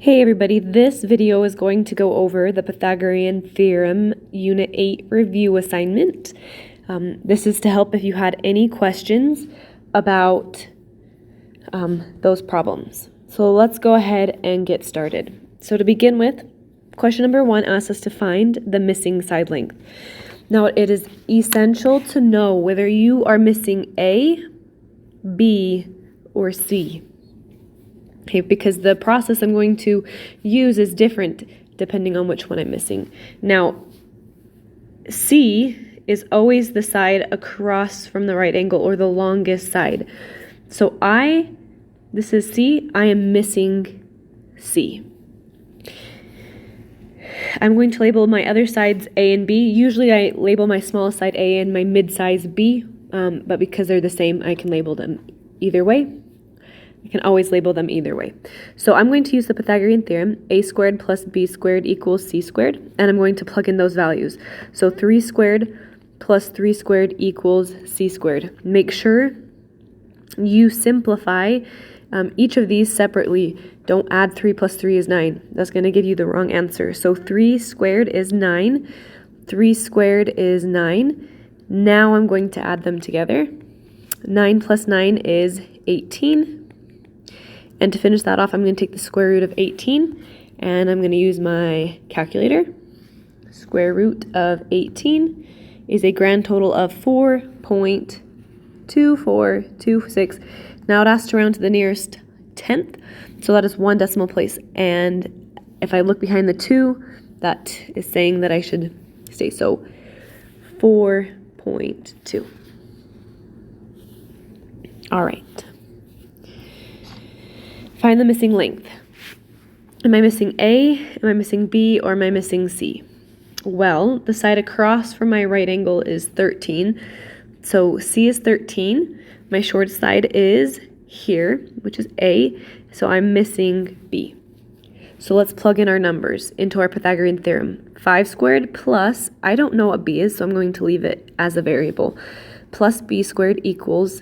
Hey everybody, this video is going to go over the Pythagorean Theorem Unit 8 review assignment. This is to help if you had any questions about those problems. So let's go ahead and get started. So to begin with, question number 1 asks us to find the missing side length. Now it is essential to know whether you are missing A, B, or C. Okay, because the process I'm going to use is different depending on which one I'm missing. Now, C is always the side across from the right angle, or the longest side. So this is C, I am missing C. I'm going to label my other sides A and B. Usually I label my smallest side A and my mid-size B, but because they're the same, I can label them either way. I can always label them either way. So I'm going to use the Pythagorean theorem, a squared plus b squared equals c squared, and I'm going to plug in those values. So 3 squared plus 3 squared equals c squared. Make sure you simplify each of these separately. Don't add 3 plus 3 is 9. That's going to give you the wrong answer. So 3 squared is 9. 3 squared is 9. Now I'm going to add them together. 9 plus 9 is 18. And to finish that off, I'm going to take the square root of 18, and I'm going to use my calculator. Square root of 18 is a grand total of 4.2426. Now it asks to round to the nearest tenth, so that is 1 decimal place. And if I look behind the 2, that is saying that I should stay. So 4.2. All right. Find the missing length. Am I missing A, am I missing B, or am I missing C? Well, the side across from my right angle is 13. So C is 13. My short side is here, which is A. So I'm missing B. So let's plug in our numbers into our Pythagorean theorem. 5 squared plus, I don't know what B is, so I'm going to leave it as a variable, plus B squared equals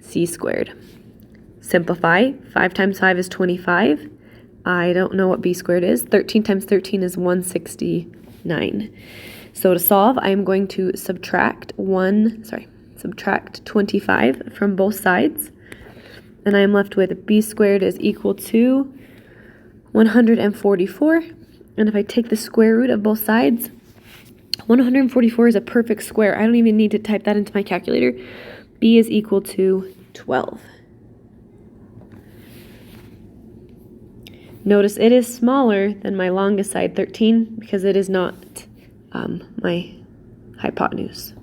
C squared. Simplify. 5 times 5 is 25. I don't know what b squared is. 13 times 13 is 169. So to solve, I am going to subtract 25 from both sides. And I am left with b squared is equal to 144. And if I take the square root of both sides, 144 is a perfect square. I don't even need to type that into my calculator. B is equal to 12. Notice it is smaller than my longest side, 13, because it is not my hypotenuse.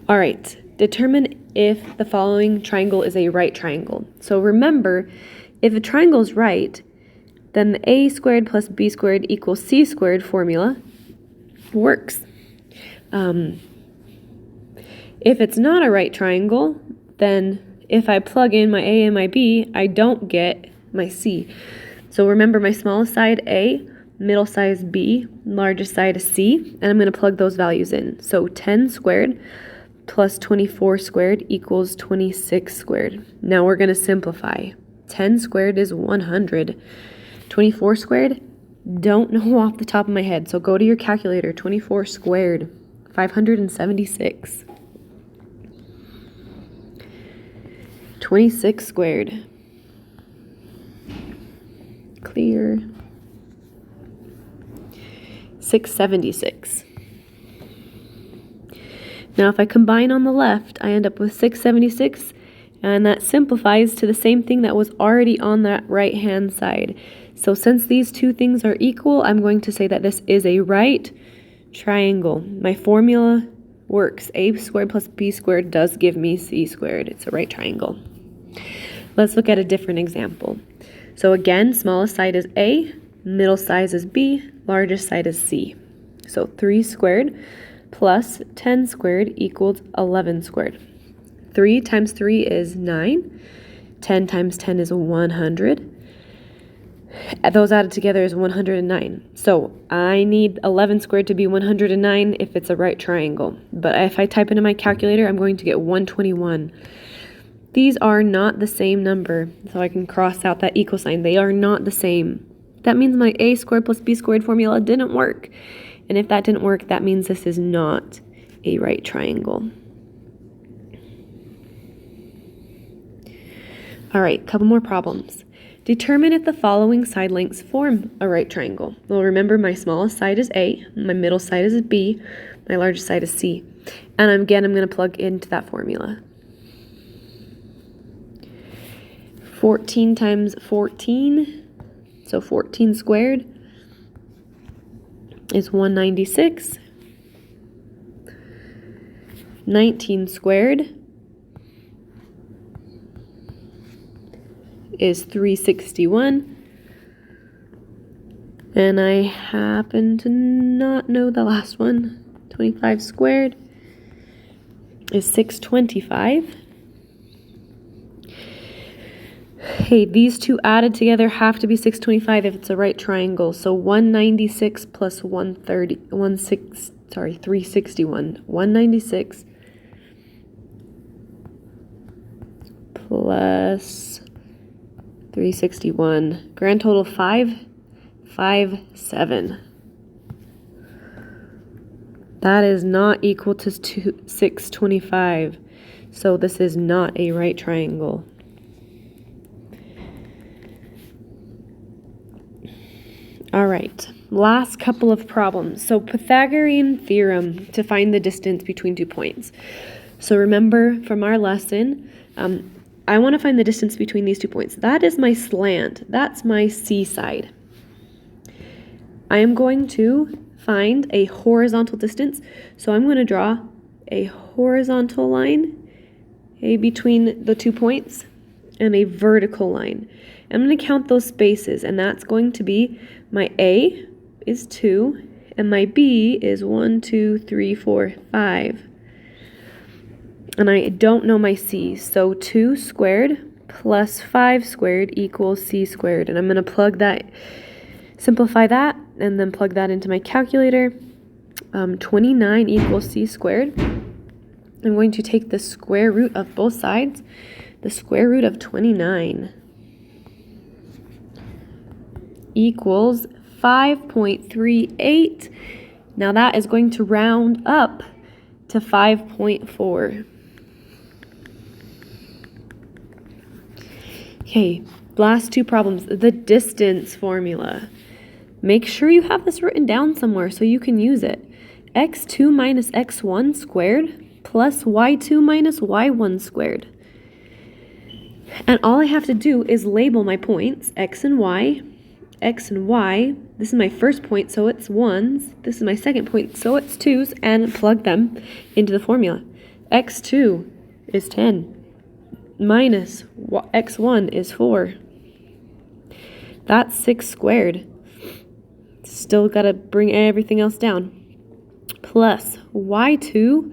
All right, determine if the following triangle is a right triangle. So remember, if a triangle is right, then the a squared plus b squared equals c squared formula works. If it's not a right triangle, then if I plug in my a and my b, I don't get my c. So remember, my smallest side A, middle size B, largest side is C, and I'm going to plug those values in. So 10 squared plus 24 squared equals 26 squared. Now we're going to simplify. 10 squared is 100. 24 squared, don't know off the top of my head, so go to your calculator. 24 squared, 576. 26 squared. Clear. 676. Now if I combine on the left, I end up with 676, and that simplifies to the same thing that was already on that right hand side. So since these two things are equal, I'm going to say that this is a right triangle. My formula works. A squared plus b squared does give me c squared. It's a right triangle. Let's look at a different example. So again, smallest side is A, middle size is B, largest side is C. So 3 squared plus 10 squared equals 11 squared. 3 times 3 is 9. 10 times 10 is 100. Those added together is 109. So I need 11 squared to be 109 if it's a right triangle. But if I type into my calculator, I'm going to get 121. These are not the same number, so I can cross out that equal sign. They are not the same. That means my a squared plus b squared formula didn't work. And if that didn't work, that means this is not a right triangle. All right, a couple more problems. Determine if the following side lengths form a right triangle. Well, remember my smallest side is A, my middle side is B, my largest side is C. And again, I'm going to plug into that formula. 14 times 14, so 14 squared is 196. 19 squared is 361. And I happen to not know the last one. 25 squared is 625. Hey, these two added together have to be 625 if it's a right triangle. So 196 plus 361. 196 plus 361. Grand total 557. That is not equal to 625. So this is not a right triangle. All right, last couple of problems. So Pythagorean theorem to find the distance between 2 points. So remember from our lesson, I want to find the distance between these 2 points. That is my slant. That's my C side. I am going to find a horizontal distance. So I'm going to draw a horizontal line between the 2 points and a vertical line. I'm going to count those spaces, and that's going to be my A is 2 and my B is 1, 2, 3, 4, 5. And I don't know my C, so 2 squared plus 5 squared equals C squared. And I'm going to plug that, simplify that, and then plug that into my calculator. 29 equals C squared. I'm going to take the square root of both sides. The square root of 29 equals 5.38. Now that is going to round up to 5.4. Okay, last two problems. The distance formula. Make sure you have this written down somewhere so you can use it. x2 minus x1 squared plus y2 minus y1 squared. And all I have to do is label my points, x and y. This is my first point, so it's 1s. This is my second point, so it's 2s, and plug them into the formula. x2 is 10 minus x1 is 4. That's 6 squared. Still got to bring everything else down. Plus y2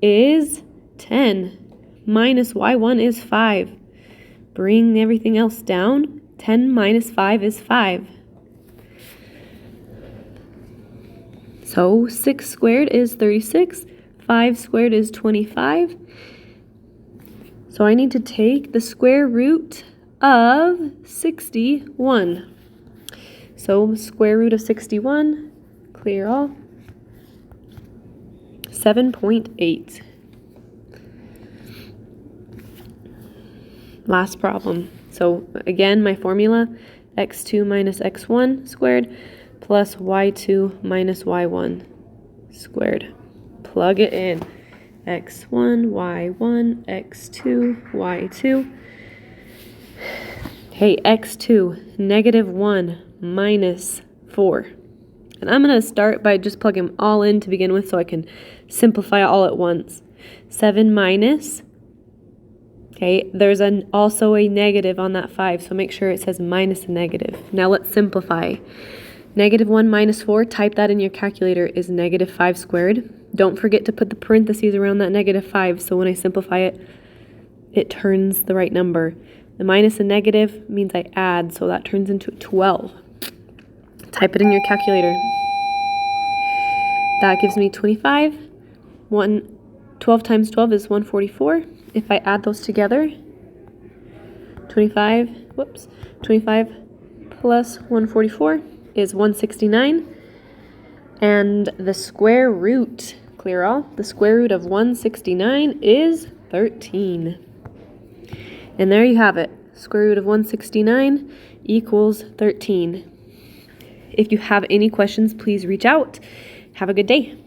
is 10 minus y1 is 5. Bring everything else down. 10 minus 5 is 5. So 6 squared is 36. 5 squared is 25. So I need to take the square root of 61. So square root of 61, clear all, 7.8. Last problem. So again, my formula, x2 minus x1 squared plus y2 minus y1 squared. Plug it in. x1, y1, x2, y2. Hey, x2, negative 1 minus 4. And I'm going to start by just plugging them all in to begin with so I can simplify all at once. 7 minus. Okay, there's also a negative on that 5, so make sure it says minus a negative. Now let's simplify. Negative 1 minus 4, type that in your calculator, is negative 5 squared. Don't forget to put the parentheses around that negative 5, so when I simplify it, it turns the right number. The minus and negative means I add, so that turns into 12. Type it in your calculator. That gives me 25. 12 times 12 is 144. If I add those together, 25 plus 144 is 169. And the square root, clear all, the square root of 169 is 13. And there you have it. Square root of 169 equals 13. If you have any questions, please reach out. Have a good day.